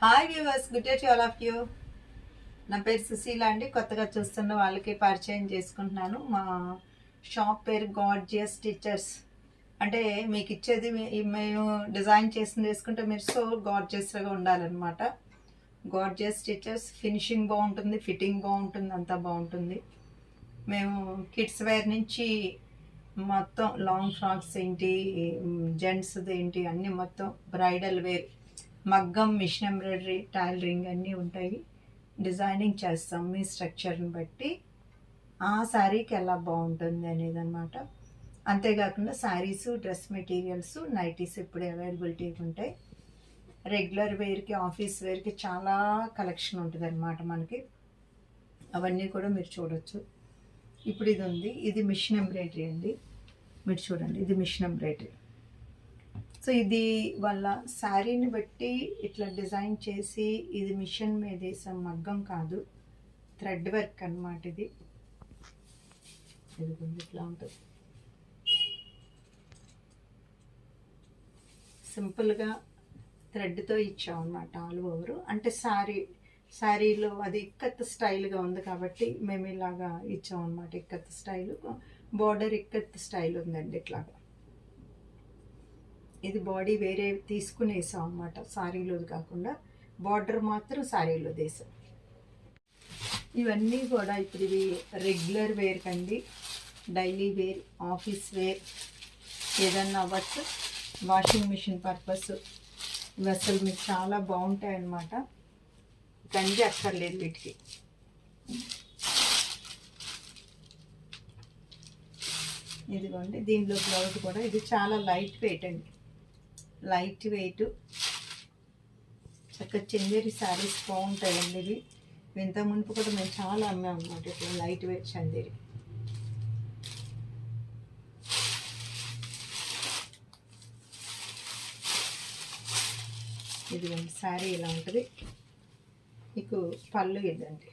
Hi viewers, good day to all of you. నా పేరు సుశీల అండి. కొత్తగా చూస్తున్న వాళ్ళకి పరిచయం చేసుకుంటున్నాను. మా షాప్ పేరు గార్జియస్ స్టిచర్స్. అంటే మీకు ఇచ్చేది మేము డిజైన్ చేసింది వేసుకుంటే మీరు సో గార్జియస్గా ఉండాలన్నమాట. గార్జియస్ స్టిచర్స్, ఫినిషింగ్ బాగుంటుంది, ఫిట్టింగ్ బాగుంటుంది, అంతా బాగుంటుంది. మేము కిడ్స్ వేర్ నుంచి మొత్తం లాంగ్ ఫ్రాక్స్ ఏంటి, జెంట్స్ది ఏంటి, అన్నీ మొత్తం బ్రైడల్ వేర్, మగ్గం, మిషన్ ఎంబ్రాయిడరీ, టైలరింగ్ అన్నీ ఉంటాయి. డిజైనింగ్ చేస్తాం మీ స్ట్రక్చర్ని బట్టి ఆ శారీకి ఎలా బాగుంటుంది అనేది అనమాట. అంతేకాకుండా శారీస్, డ్రెస్ మెటీరియల్స్, నైటీస్ ఇప్పుడు అవైలబిలిటీ ఉంటాయి. రెగ్యులర్ వేర్కి, ఆఫీస్ వేర్కి చాలా కలెక్షన్ ఉంటుంది అనమాట మనకి. అవన్నీ కూడా మీరు చూడొచ్చు. ఇప్పుడు ఇది ఉంది, ఇది మిషన్ ఎంబ్రాయిడరీ అండి. మీరు చూడండి, ఇది మిషన్ ఎంబ్రాయిడరీ. సో ఇది వాళ్ళ శారీని బట్టి ఇట్లా డిజైన్ చేసి, ఇది మిషన్ మీద వేసాం, మగ్గం కాదు, థ్రెడ్ వర్క్ అనమాట. ఇది ఇట్లా ఉంటుంది. సింపుల్గా థ్రెడ్తో ఇచ్చాం అనమాట ఆల్ ఓవర్. అంటే శారీలో అది ఇక్కత్ స్టైల్గా ఉంది కాబట్టి మేము ఇలాగా ఇచ్చాం అనమాట. Ikat style, border ikat style ఉందండి ఇట్లాగా. ఇది బాడీ వేరే తీసుకుని వేసాం అనమాట, శారీలోది కాకుండా బార్డర్ మాత్రం శారీలో వేసాం. ఇవన్నీ కూడా ఇప్పుడు ఇవి రెగ్యులర్ వేర్ కండి, డైలీ వేర్, ఆఫీస్ వేర్, ఏదన్నా అవ్వచ్చు, వాషింగ్ మిషన్ పర్పస్. ఇవి అసలు మీకు చాలా బాగుంటాయి అన్నమాట. గంజి అక్కర్లేదు వీటికి. ఇదిగోండి, దీనిలో బ్లౌజ్ కూడా ఇది చాలా లైట్ వెయిట్ అండి, లైట్ వెయిట్ చక్కగా చందేరి శారీస్ బాగుంటాయండి. ఇవి ఇంత మునుపు కూడా మేము చాలా అమ్మాం అన్నమాట ఇట్లా లైట్ వెయిట్ చందేరి. ఇదిగోండి శారీ ఇలా ఉంటుంది. మీకు పళ్ళు ఇదండి,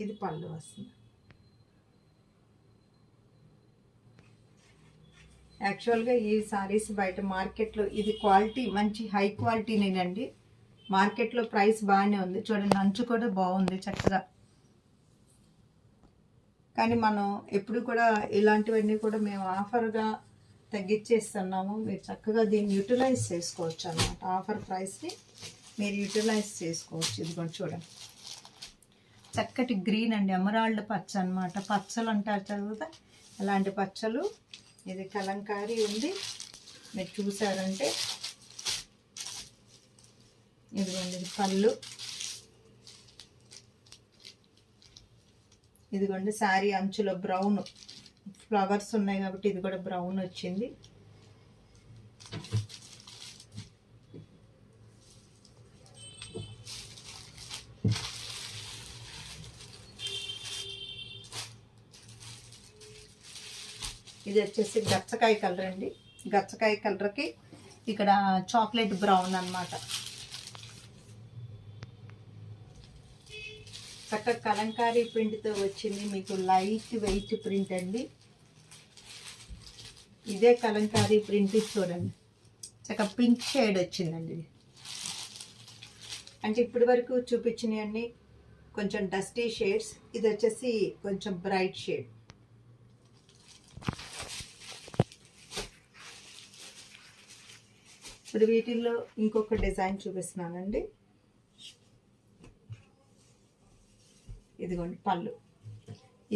ఇది పళ్ళు వస్తుంది. యాక్చువల్గా ఈ సారీస్ బయట మార్కెట్లో ఇది క్వాలిటీ మంచి హై క్వాలిటీనేనండి. మార్కెట్లో ప్రైస్ బాగానే ఉంది. చూడండి, అంచు కూడా బాగుంది చక్కగా. కానీ మనం ఎప్పుడు కూడా ఇలాంటివన్నీ కూడా మేము ఆఫర్గా తగ్గించేస్తున్నాము. మీరు చక్కగా దీన్ని యూటిలైజ్ చేసుకోవచ్చు అన్నమాట. ఆఫర్ ప్రైస్ని మీరు యూటిలైజ్ చేసుకోవచ్చు. ఇది కూడా చూడండి, చక్కటి గ్రీన్ అండి, ఎమరాల్డ్ పచ్చ అనమాట. పచ్చలు అంటారు చదువుతా, అలాంటి పచ్చలు. ఇది కలంకారీ ఉంది, మీరు చూసారంటే. ఇదిగోండి, ఇది పళ్ళు. ఇదిగోండి శారీ అంచులో బ్రౌన్ ఫ్లవర్స్ ఉన్నాయి కాబట్టి ఇది కూడా బ్రౌన్ వచ్చింది. ఇది వచ్చేసి గచ్చకాయ కలర్ అండి. గచ్చకాయ కలర్కి ఇక్కడ చాక్లెట్ బ్రౌన్ అన్నమాట. చక్కగా కలంకారీ ప్రింట్తో వచ్చింది, మీకు లైట్ వెయిట్ ప్రింట్ అండి. ఇదే కలంకారీ ప్రింట్ చూడండి, చక్కగా పింక్ షేడ్ వచ్చిందండి. ఇది అంటే ఇప్పటి వరకు చూపించినవన్నీ కొంచెం డస్టీ షేడ్స్, ఇది వచ్చేసి కొంచెం బ్రైట్ షేడ్. ఇప్పుడు వీటిల్లో ఇంకొక డిజైన్ చూపిస్తున్నానండి. ఇదిగోండి పళ్ళు.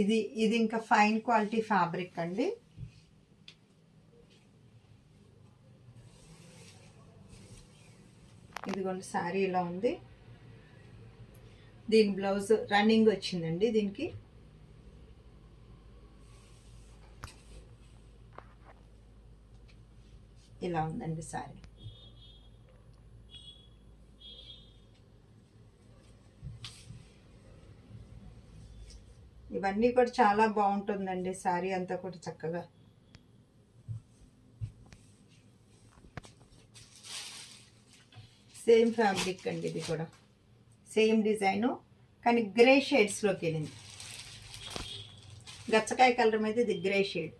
ఇది ఇంకా ఫైన్ క్వాలిటీ ఫ్యాబ్రిక్ అండి. ఇదిగోండి శారీ ఇలా ఉంది. దీని బ్లౌజ్ రన్నింగ్ వచ్చిందండి. దీనికి ఇలా ఉందండి శారీ. ఇవన్నీ కూడా చాలా బాగుంటుందండి శారీ అంతా కూడా చక్కగా. సేమ్ ఫ్యాబ్రిక్ అండి, ఇది కూడా సేమ్ డిజైను, కానీ గ్రే షేడ్స్లోకి వెళ్ళింది. గచ్చకాయ కలర్ మీద ఇది గ్రే షేడ్.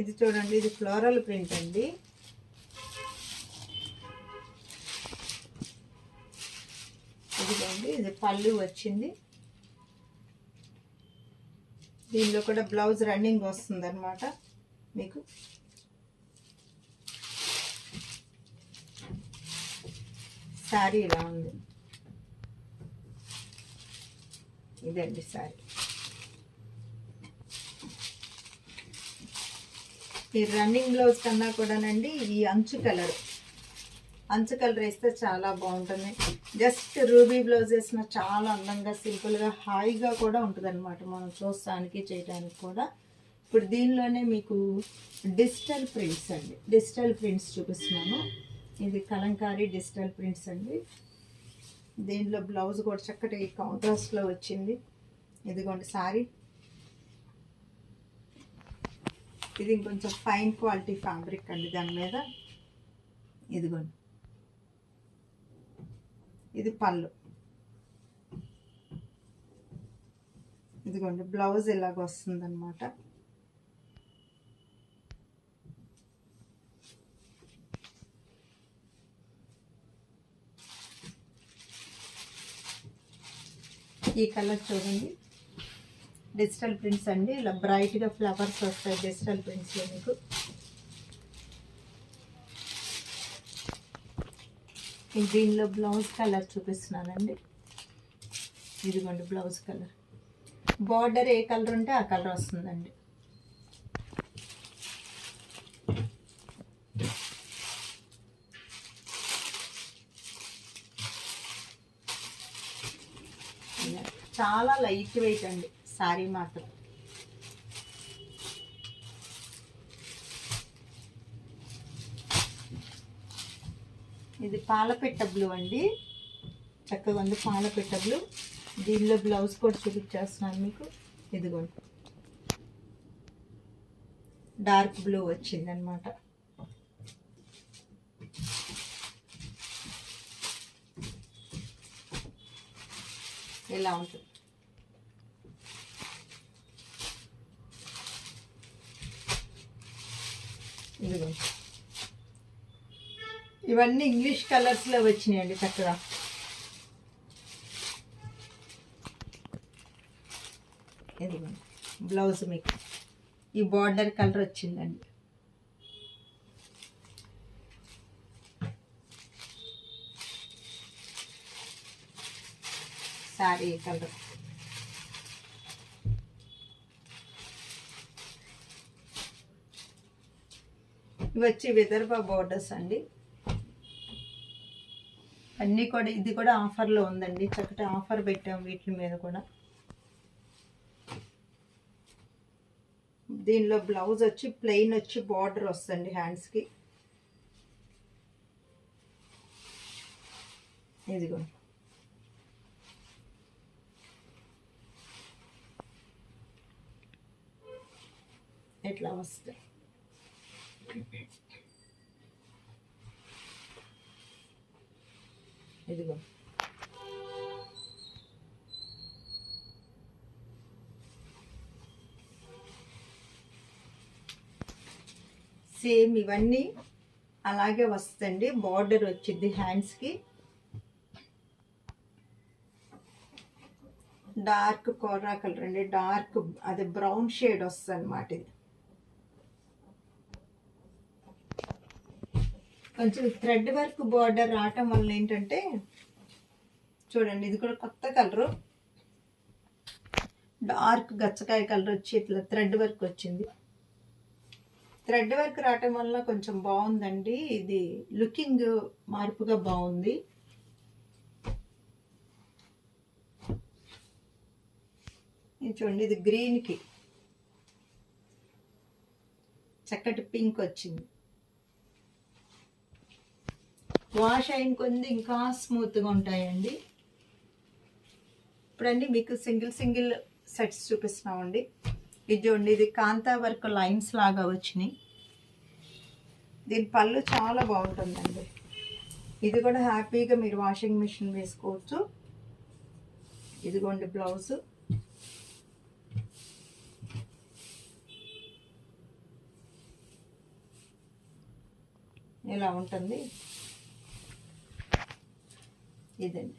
ఇది చూడండి, ఇది ఫ్లోరల్ ప్రింట్ అండి. ఇదిగోండి, ఇది పళ్ళు వచ్చింది. దీనిలో కూడా బ్లౌజ్ రన్నింగ్ వస్తుంది అనమాట మీకు. శారీ ఇలా ఉంది. ఇదండి శారీ. ఈ రన్నింగ్ బ్లౌజ్ కన్నా కూడానండి ఈ అంచు కలర్ వేస్తే చాలా బాగుంటుంది. జస్ట్ రూబీ బ్లౌజ్ వేసిన చాలా అందంగా సింపుల్గా హాయిగా కూడా ఉంటుంది అనమాట, మనం చూస్తానికి చేయడానికి కూడా. ఇప్పుడు దీనిలోనే మీకు డిజిటల్ ప్రింట్స్ అండి, డిజిటల్ ప్రింట్స్ చూపిస్తున్నాను. ఇది కలంకారీ డిజిటల్ ప్రింట్స్ అండి. దీనిలో బ్లౌజ్ కూడా చక్కటి కాంట్రాస్ట్లో వచ్చింది. ఇదిగోండి సారీ. ఇది ఇంకొంచెం ఫైన్ క్వాలిటీ ఫ్యాబ్రిక్ అండి దాని మీద. ఇదిగోండి, ఇది పళ్ళు. ఇదిగోండి బ్లౌజ్ ఇలాగ వస్తుంది అనమాట. ఈ కలర్ చూడండి, డిజిటల్ ప్రింట్స్ అండి. ఇలా బ్రైట్గా ఫ్లవర్స్ వస్తాయి డిజిటల్ ప్రింట్స్లో మీకు. దీనిలో బ్లౌజ్ కలర్ చూపిస్తున్నానండి. ఇదిగోండి బ్లౌజ్ కలర్. బార్డర్ ఏ కలర్ ఉంటే ఆ కలర్ వస్తుందండి. చాలా లైట్ వెయిట్ అండి శారీ మాత్రం. ఇది పాలపెట్ట బ్లూ అండి, చక్కగా ఉంది పాలపెట్ట బ్లూ. దీనిలో బ్లౌజ్ కూడా చూపించేస్తున్నాను మీకు. ఇదిగోండి డార్క్ బ్లూ వచ్చిందనమాట. ఇలా ఉంటుంది. ఇదిగోండి, ఇవన్నీ ఇంగ్లీష్ కలర్స్లో వచ్చినాయండి చక్కగా. ఇదిగోండి బ్లౌజ్ మీకు ఈ బార్డర్ కలర్ వచ్చిందండి. Sorry colour. ఇవి వచ్చి విదర్భ బోర్డర్స్ అండి. అన్నీ కూడా, ఇది కూడా ఆఫర్లో ఉందండి, చక్కటి ఆఫర్ పెట్టాం వీటి మీద కూడా. దీనిలో బ్లౌజ్ వచ్చి ప్లెయిన్ వచ్చి బార్డర్ వస్తుంది హ్యాండ్స్కి. ఇదిగో ఎట్లా వస్తాయి. ఇదిగో సేమ్ ఇవన్నీ అలాగే వస్తుంది. బార్డర్ వచ్చింది హ్యాండ్స్కి. డార్క్ కోరా కలర్ అండి, డార్క్ అది బ్రౌన్ షేడ్ వస్తుంది అన్నమాట. ఇది కొంచెం థ్రెడ్ వర్క్ బార్డర్ రావటం వల్ల ఏంటంటే చూడండి, ఇది కూడా కొత్త కలరు, డార్క్ గచ్చకాయ కలర్ వచ్చి ఇట్లా థ్రెడ్ వర్క్ వచ్చింది. థ్రెడ్ వర్క్ రావటం వల్ల కొంచెం బాగుందండి, ఇది లుకింగ్ మార్పుగా బాగుంది. ఇది చూడండి, ఇది గ్రీన్కి చక్కటి పింక్ వచ్చింది. వాష్ అయిన కొంది ఇంకా స్మూత్గా ఉంటాయండి. ఇప్పుడండి మీకు సింగిల్ సెట్స్ చూపిస్తున్నామండి. ఇది చూడండి, ఇది కాంతా వర్క్ లైన్స్ లాగా వచ్చినాయి. దీని పళ్ళు చాలా బాగుంటుందండి. ఇది కూడా హ్యాపీగా మీరు వాషింగ్ మిషన్ వేసుకోవచ్చు. ఇదిగోండి బ్లౌజు. ఇలా ఉంటుంది. ఇదండి,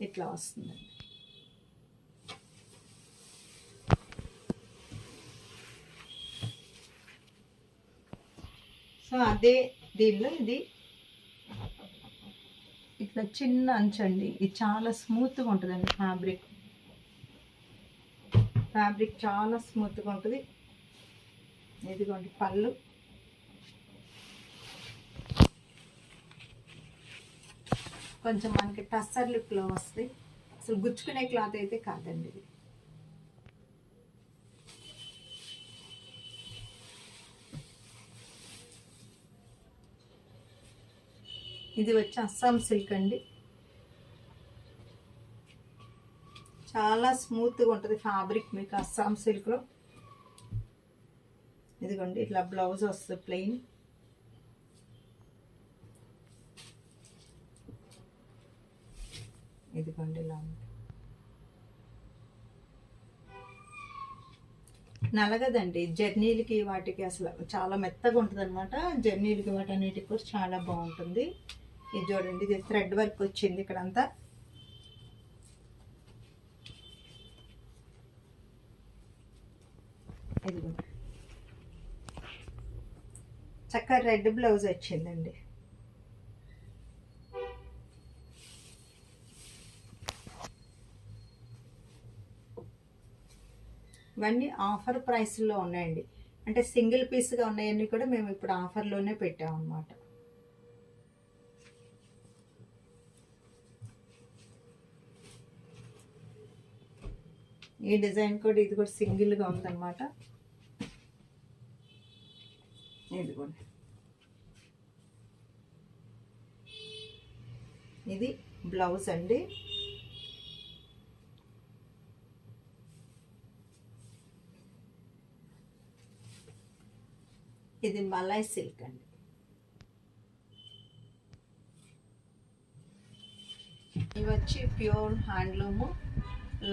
ఇట్లా వస్తుందండి. సో అదే దీనిలో ఇది ఇట్లా చిన్న అంచండి. ఇది చాలా స్మూత్గా ఉంటుందండి. ఫ్యాబ్రిక్ చాలా స్మూత్గా ఉంటుంది. ఇదిగోండి పళ్ళు. కొంచెం మనకి టస్సర్ లుక్లో వస్తాయి. అసలు గుచ్చుకునే క్లాత్ అయితే కాదండి ఇది. ఇది వచ్చి అస్సాం సిల్క్ అండి. చాలా స్మూత్గా ఉంటుంది ఫ్యాబ్రిక్ మీకు అస్సాం సిల్క్లో. ఇదిగోండి ఇట్లా బ్లౌజ్ వస్తుంది ప్లెయిన్. ఇదిగోండి ఇలా ఉంది. నలగదండి. జర్నీలకి వాటికి అసలు చాలా మెత్తగా ఉంటుంది అనమాట. జర్నీలకి వాటన్నిటికి కూడా చాలా బాగుంటుంది. ఇది చూడండి, ఇది థ్రెడ్ వర్క్ వచ్చింది ఇక్కడంతా. ఇదిగోండి చక్కగా రెడ్ బ్లౌజ్ వచ్చిందండి. ఇవన్నీ ఆఫర్ ప్రైస్లో ఉన్నాయండి. అంటే సింగిల్ పీస్గా ఉన్నాయన్నీ కూడా మేము ఇప్పుడు ఆఫర్లోనే పెట్టామన్నమాట. ఈ డిజైన్ కూడా ఇది కూడా సింగిల్గా ఉందన్నమాట. ఇదిగోండి, ఇది బ్లౌజ్ అండి. ఇది మలై సిల్క్ అండి. ఇవి వచ్చి ప్యూర్ హ్యాండ్లూము,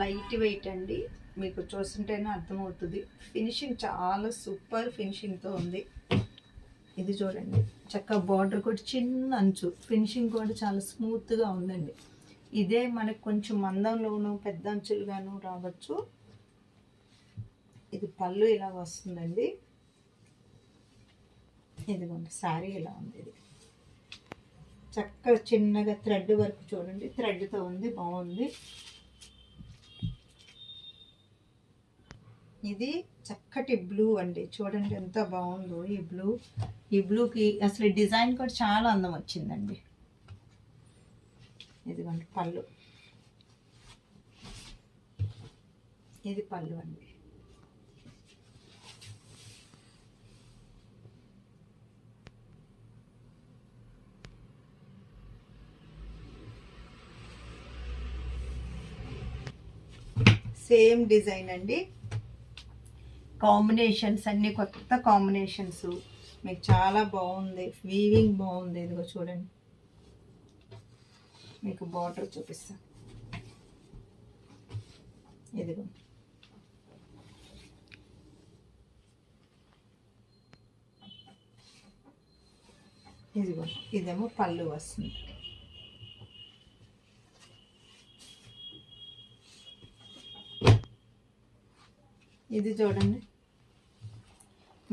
లైట్ వెయిట్ అండి. మీకు చూస్తుంటేనే అర్థమవుతుంది. ఫినిషింగ్ చాలా సూపర్ ఫినిషింగ్తో ఉంది. ఇది చూడండి చక్కగా బార్డర్ కూడా చిన్న అంచు, ఫినిషింగ్ కూడా చాలా స్మూత్గా ఉందండి. ఇదే మనకు కొంచెం మందంలోను పెద్ద అంచులుగాను రావచ్చు. ఇది పళ్ళు ఇలా వస్తుందండి. ఇదిగోండి శారీ ఇలా ఉంది. ఇది చక్కగా చిన్నగా థ్రెడ్ వర్క్ చూడండి, థ్రెడ్తో ఉంది, బాగుంది. ఇది చక్కటి బ్లూ అండి. చూడండి ఎంత బాగుందో ఈ బ్లూ. ఈ బ్లూకి అసలు డిజైన్ కూడా చాలా అందం వచ్చిందండి. ఇదిగోండి పళ్ళు. ఇది పళ్ళు అండి. సేమ్ డిజైన్ అండి. కాంబినేషన్స్ అన్నీ కొత్త కాంబినేషన్స్, మీకు చాలా బాగుంది. వీవింగ్ బాగుంది. ఇదిగో చూడండి, మీకు బార్డర్ చూపిస్తాను. ఇదిగో ఇదిగో ఇదేమో పళ్ళు వస్తుంది. ఇది చూడండి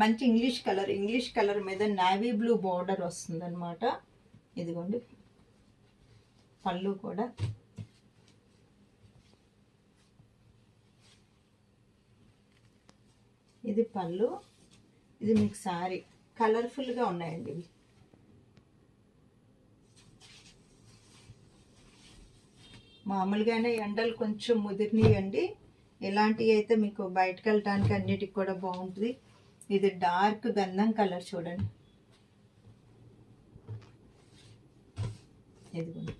మంచి ఇంగ్లీష్ కలర్ మీద నావీ బ్లూ బార్డర్ వస్తుంది అనమాట. ఇదిగోండి పళ్ళు కూడా. ఇది పళ్ళు, ఇది మీకు శారీ. కలర్ఫుల్గా ఉన్నాయండి ఇవి. మామూలుగానే ఎండలు కొంచెం ముదిరినాయండి. ఇలాంటివి అయితే మీకు బయటకు వెళ్ళటానికి అన్నిటికి కూడా బాగుంటుంది. ఇది డార్క్ గంధం కలర్ చూడండి. ఇదిగోండి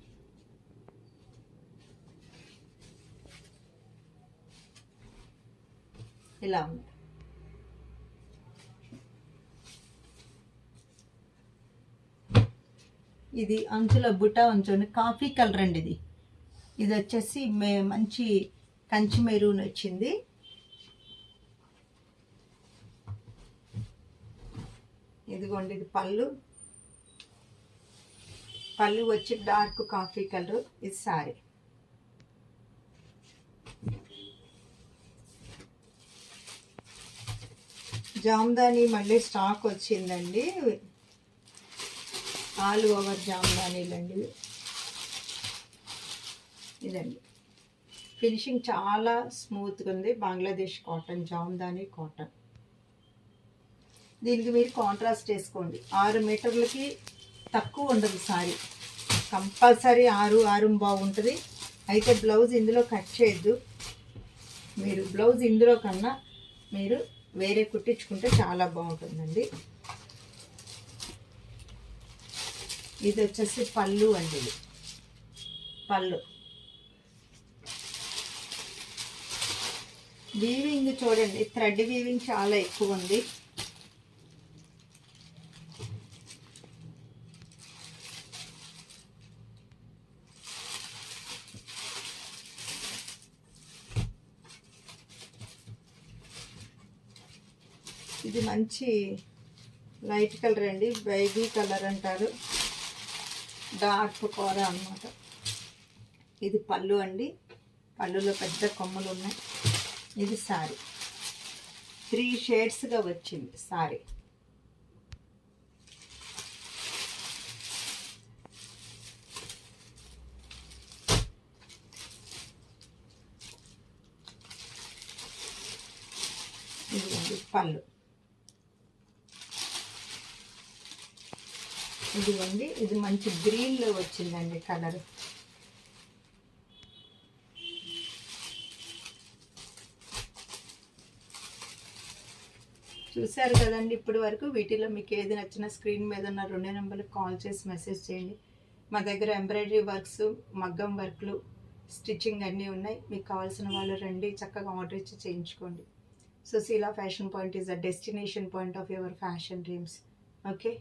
ఇలా ఉంది. ఇది అంచుల బుట్ట ఉంచండి, కాఫీ కలర్ అండి. ఇది వచ్చేసి మంచి కంచి మెరూన్ వచ్చింది. ఇదిగోండి, ఇది పళ్ళు. పళ్ళు వచ్చి డార్క్ కాఫీ కలర్. ఇది సారీ. జామ్దాని మళ్ళీ స్టాక్ వచ్చిందండి. ఆల్ ఓవర్ జామ్దానీలండి. ఇదండి, ఫినిషింగ్ చాలా స్మూత్గా ఉంది. Bangladesh cotton, jamdani cotton. దీనికి మీరు కాంట్రాస్ట్ వేసుకోండి. 6 మీటర్లకి తక్కువ ఉండదు సారీ. కంపల్సరీ 6 బాగుంటుంది. అయితే బ్లౌజ్ ఇందులో కట్ చేయొద్దు. మీరు బ్లౌజ్ ఇందులో కన్నా మీరు వేరే కుట్టించుకుంటే చాలా బాగుంటుందండి. ఇది వచ్చేసి పళ్ళు అండి. ఇది పళ్ళు. వీవింగ్ చూడండి, థ్రెడ్ వీవింగ్ చాలా ఎక్కువ ఉంది. ఇది మంచి లైట్ కలర్ అండి, బేబీ కలర్ అంటారు, డార్క్ కూర అన్నమాట. ఇది పళ్ళు అండి. పళ్ళులో పెద్ద కొమ్మలు ఉన్నాయి. ఇది సారీ. 3 షేడ్స్గా వచ్చింది సారీ. ఇదిగోండి పళ్ళు. ఇదిగోండి, ఇది మంచి గ్రీన్లో వచ్చిందండి కలర్. చూశారు కదండి ఇప్పటి వరకు. వీటిలో మీకు ఏది నచ్చినా స్క్రీన్ మీద ఉన్న 2 నెంబర్లకు కాల్ చేసి మెసేజ్ చేయండి. మా దగ్గర ఎంబ్రాయిడరీ వర్క్స్, మగ్గం వర్క్లు, స్టిచ్చింగ్ అన్నీ ఉన్నాయి. మీకు కావాల్సిన వాళ్ళు రండి, చక్కగా ఆర్డర్ ఇచ్చి చేయించుకోండి. Sushila fashion point is a destination point of your fashion dreams. Okay.